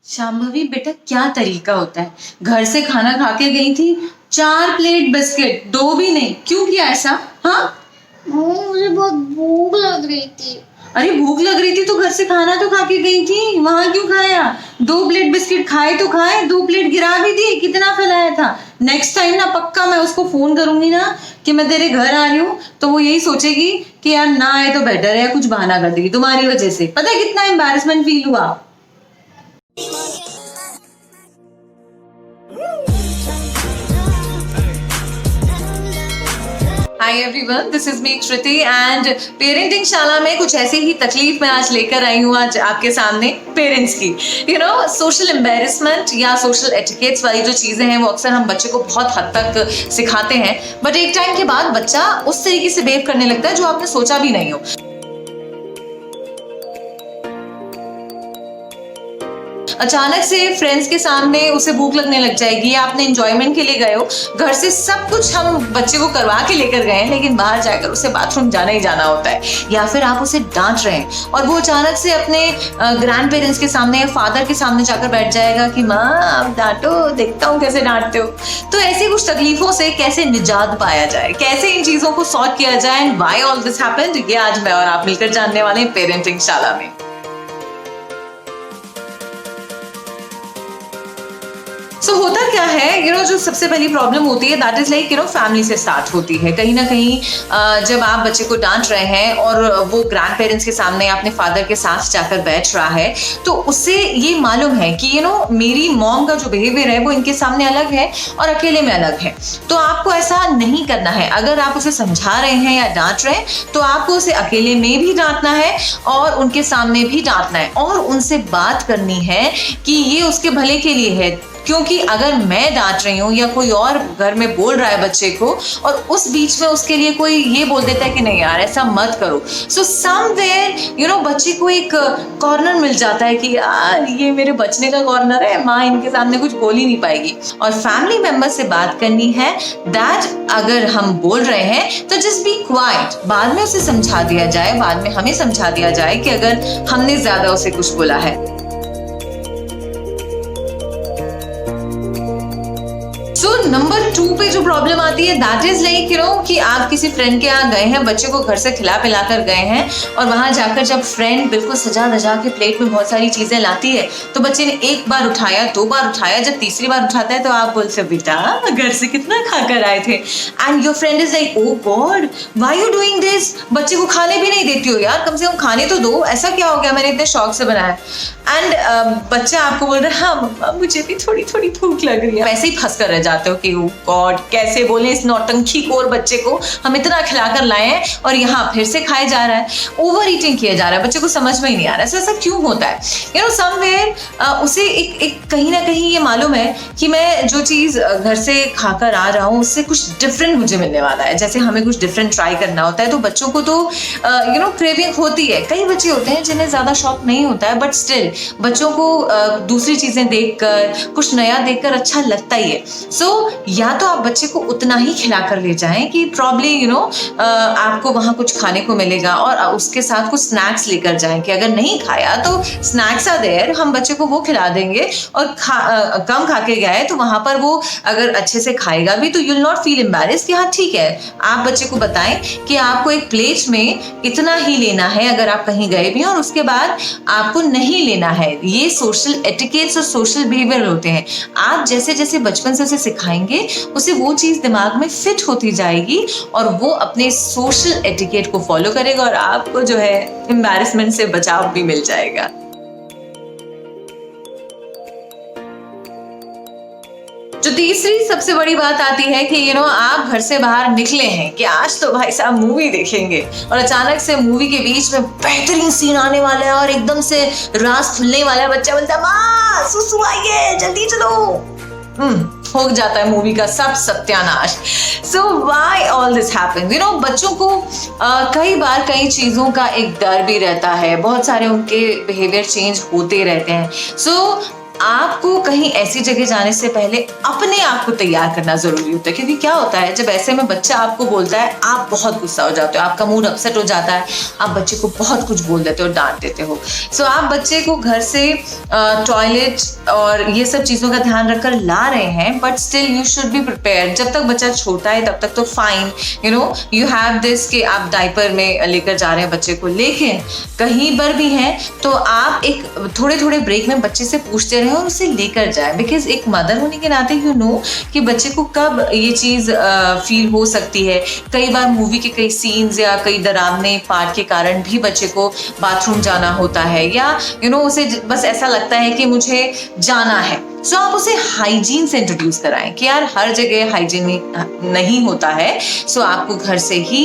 शांभवी बेटा, क्या तरीका होता है? घर से खाना खा के गई थी, 4 प्लेट बिस्किट, 2 भी नहीं। क्यों किया ऐसा? हाँ, मुझे बहुत भूख लग रही थी। अरे भूख लग रही थी तो घर से खाना तो खा के गई थी, वहां क्यों खाया? 2 प्लेट बिस्किट खाए तो खाए, 2 प्लेट गिरा भी दिए। कितना फैलाया था? नेक्स्ट टाइम ना पक्का मैं उसको फोन करूंगी ना कि मैं तेरे घर आ रही हूँ, तो वो यही सोचेगी कि यार ना आए तो बेटर है, कुछ बहाना कर देगी तुम्हारी वजह से। पता है कितना एम्बैरेसमेंट फील हुआ? Hi everyone, this is me Shruti and parenting शाला में कुछ ऐसी ही तकलीफ मैं आज लेकर आई हूँ आज आपके सामने पेरेंट्स की। सोशल एम्बेरसमेंट या सोशल एटिकेट्स वाली जो चीजें हैं वो अक्सर हम बच्चे को बहुत हद तक सिखाते हैं, बट एक टाइम के बाद बच्चा उस तरीके से बिहेव करने लगता है जो आपने सोचा भी नहीं हो। अचानक से फ्रेंड्स के सामने उसे भूख लगने लग जाएगी, या आपने एंजॉयमेंट के लिए गए हो, घर से सब कुछ हम बच्चे को करवा के लेकर गए हैं, लेकिन बाहर जाकर उसे बाथरूम जाना ही जाना होता है, या फिर आप उसे डांट रहे हैं और वो अचानक से अपने ग्रैंड पेरेंट्स के सामने या फादर के सामने जाकर बैठ जाएगा कि माँ आप डांटो, देखता हूँ कैसे डांटते हो। तो ऐसी कुछ तकलीफों से कैसे निजात पाया जाए, कैसे इन चीजों को सॉर्ट किया जाए and why all this happened, ये आज मैं और आप मिलकर जानने वाले हैं पेरेंटिंग शाला में। So, होता क्या है, जो सबसे पहली प्रॉब्लम होती है दैट इज लाइक फैमिली से स्टार्ट होती है। कहीं ना कहीं जब आप बच्चे को डांट रहे हैं और वो ग्रैंड पेरेंट्स के सामने अपने फादर के साथ जाकर बैठ रहा है, तो उससे ये मालूम है कि मेरी मॉम का जो बिहेवियर है वो इनके सामने अलग है और अकेले में अलग है। तो आपको ऐसा नहीं करना है। अगर आप उसे समझा रहे हैं या डांट रहे हैं तो आपको उसे अकेले में भी डांटना है और उनके सामने भी डांटना है और उनसे बात करनी है कि ये उसके भले के लिए है। क्योंकि अगर मैं डांट रही हूँ या कोई और घर में बोल रहा है बच्चे को और उस बीच में उसके लिए कोई ये बोल देता है कि नहीं यार ऐसा मत करो, सो समवेयर बच्चे को एक कॉर्नर मिल जाता है कि यार ये मेरे बचने का कॉर्नर है, माँ इनके सामने कुछ बोल ही नहीं पाएगी। और फैमिली मेंबर से बात करनी है दैट अगर हम बोल रहे हैं तो जस्ट बी क्वाइट, बाद में उसे समझा दिया जाए, बाद में हमें समझा दिया जाए कि अगर हमने ज्यादा उसे कुछ बोला है। नंबर 2 पे जो प्रॉब्लम आती है दैट इज लाइक कि आप किसी फ्रेंड के यहाँ गए हैं, बच्चे को घर से खिला पिला कर गए हैं और वहां जाकर जब फ्रेंड बिल्कुल सजा धजा के प्लेट में बहुत सारी चीजें लाती है तो बच्चे ने 1 बार उठाया, 2 बार उठाया, जब तीसरी बार उठाता है तो आप बोलते हो बेटा घर से कितना खाकर आए थे, and your friend is like oh God why you doing this, बच्चे को खाने भी नहीं देती हो यार, कम से कम खाने तो दो, ऐसा क्या हो गया, मैंने इतने शौक से बनाया। एंड बच्चा आपको बोल रहा है हाँ मम्मा मुझे भी थोड़ी थोड़ी भूख लग रही है। वैसे ही फंस कर रह जाते हो कि ओ गॉड कैसे बोले इस नौटंकी खोर बच्चे को, हम इतना खिलाकर लाए हैं और यहाँ फिर से खाया जा रहा है, ओवर ईटिंग किया जा रहा है, बच्चे को समझ में ही नहीं आ रहा है ऐसा क्यों होता है। समवेयर उसे एक कहीं ना कहीं ये मालूम है कि मैं जो चीज घर से खाकर आ रहा हूँ उससे कुछ डिफरेंट मुझे मिलने वाला है, जैसे हमें कुछ डिफरेंट ट्राई करना होता है। तो बच्चों को तो क्रेविंग होती है। कई बच्चे होते हैं जिन्हें ज्यादा शौक नहीं होता है, बट स्टिल बच्चों को दूसरी चीजें देखकर कुछ नया देखकर अच्छा लगता ही है। सो या तो आप बच्चे को उतना ही खिला कर ले जाएं कि प्रॉब्ली आपको वहां कुछ खाने को मिलेगा और उसके साथ कुछ स्नैक्स लेकर जाएं कि अगर नहीं खाया तो स्नैक्स आर देयर, हम बच्चे को वो खिला देंगे और कम खा के गए तो वहां पर वो अगर अच्छे से खाएगा भी तो you will not feel embarrassed कि हाँ ठीक है। आप बच्चे को बताएं कि आपको एक प्लेट में इतना ही लेना है अगर आप कहीं गए भी हैं और उसके बाद आपको नहीं लेना है। ये सोशल एटिकेट्स और सोशल बिहेवियर होते हैं। आप जैसे जैसे बचपन से उसे सिखाएंगे उसे वो चीज दिमाग में फिट होती जाएगी और वो अपने सोशल एटिकेट को फॉलो करेगा और आपको जो है एम्बैरेसमेंट से बचाव भी मिल जाएगा। जो तीसरी सबसे बड़ी बात आती है कि आप घर से बाहर निकले हैं कि आज तो भाई साहब मूवी देखेंगे और अचानक से मूवी के बीच में बेहतरीन सीन आने वाला है और एकदम से राज खुलने वाला है, बच्चा बोलता है माँ सुसु आइए जल्दी चलो, हो जाता है मूवी का सब सत्यानाश। So why all this happens, बच्चों को कई बार कई चीजों का एक डर भी रहता है, बहुत सारे उनके बिहेवियर चेंज होते रहते हैं। सो आपको कहीं ऐसी जगह जाने से पहले अपने आप को तैयार करना जरूरी होता है, क्योंकि क्या होता है जब ऐसे में बच्चा आपको बोलता है आप बहुत गुस्सा हो जाते हो, आपका मूड अपसेट हो जाता है, आप बच्चे को बहुत कुछ बोल देते हो, डांट देते हो। सो आप बच्चे को घर से टॉयलेट और ये सब चीज़ों का ध्यान रखकर ला रहे हैं, but still you should be prepare. जब तक बच्चा छोटा है तब तक तो फाइन, यू हैव दिस कि आप डायपर में लेकर जा रहे हैं बच्चे को, लेकिन कहीं पर भी हैं तो आप एक थोड़े थोड़े ब्रेक में बच्चे से पूछते रहे और उसे लेकर जाए, बिकॉज एक मदर होने के नाते यू नो कि बच्चे को कब ये चीज़ फील हो सकती है। कई बार मूवी के कई सीन्स या कई डरावने पार्ट के कारण भी बच्चे को बाथरूम जाना होता है, या उसे बस ऐसा लगता है कि मुझे जाना है। सो आप उसे हाइजीन से इंट्रोड्यूस कराएं कि यार हर जगह हाइजीन नहीं होता है। सो आपको घर से ही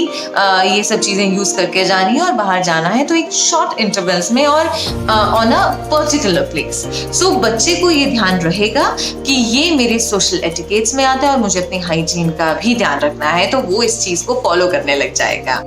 ये सब चीज़ें यूज़ करके जानी है, और बाहर जाना है तो एक शॉर्ट इंटरवल्स में और ऑन अ पर्टिकुलर प्लेस। सो बच्चे को ये ध्यान रहेगा कि ये मेरे सोशल एटिकेट्स में आता है और मुझे अपनी हाइजीन का भी ध्यान रखना है, तो वो इस चीज़ को फॉलो करने लग जाएगा।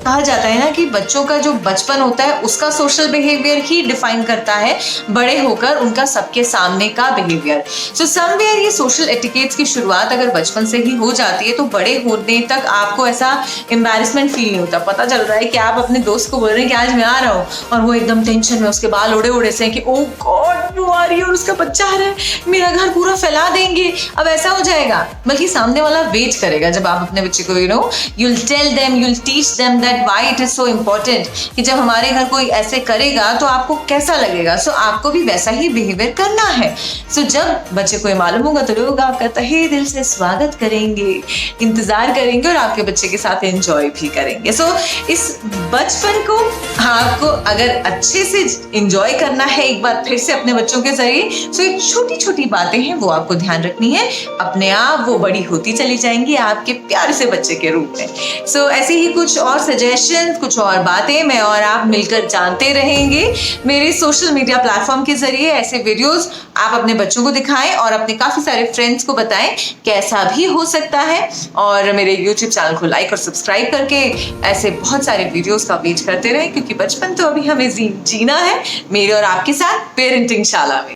कहा जाता है ना कि बच्चों का जो बचपन होता है उसका सोशल बिहेवियर ही डिफाइन करता है बड़े होकर उनका सबके सामने का बिहेवियर। सो समवेयर ये सोशल एटिकेट्स की शुरुआत अगर बचपन से ही हो जाती है तो बड़े होने तक आपको ऐसा एम्बैरेसमेंट फील नहीं होता। पता चल रहा है कि आप अपने दोस्त को बोल रहे हैं कि आज मैं आ रहा हूँ, और वो एकदम टेंशन में, उसके बाल उड़े उड़े से कि ओ गॉड वो आ रही है और उसका बच्चा आ रहा है, मेरा घर पूरा फैला देंगे। अब ऐसा हो जाएगा, बल्कि सामने वाला वेट करेगा जब आप अपने बच्चे को you'll tell them, you'll teach them that why it is so important कि जब हमारे घर कोई ऐसे करेगा तो आपको कैसा लगेगा। सो आपको भी वैसा ही बिहेवियर करना है। सो जब बच्चे को ये मालूम होगा तो लोग आपका तहे दिल से स्वागत करेंगे, इंतजार करेंगे और आपके बच्चे के साथ एंजॉय भी करेंगे। सो इस बचपन को आपको अगर अच्छे से एंजॉय करना है एक बार फिर से अपने बच्चों के जरिए, सो ये छोटी छोटी बातें हैं वो आपको ध्यान रखनी है, अपने आप वो बड़ी होती चली जाएंगी आपके प्यारे से बच्चे के रूप में। सो ऐसे ही कुछ और सजेशन, कुछ और बातें मैं और आप मिलकर जानते रहेंगे मेरे सोशल मीडिया प्लेटफॉर्म के जरिए। ऐसे वीडियोस आप अपने बच्चों को दिखाएं और अपने काफी सारे फ्रेंड्स को बताएं कैसा भी हो सकता है, और मेरे YouTube चैनल को लाइक और सब्सक्राइब करके ऐसे बहुत सारे वीडियोस का वेट करते रहें, क्योंकि बचपन तो अभी हमें जीना है मेरे और आपके साथ पेरेंटिंग शाला में।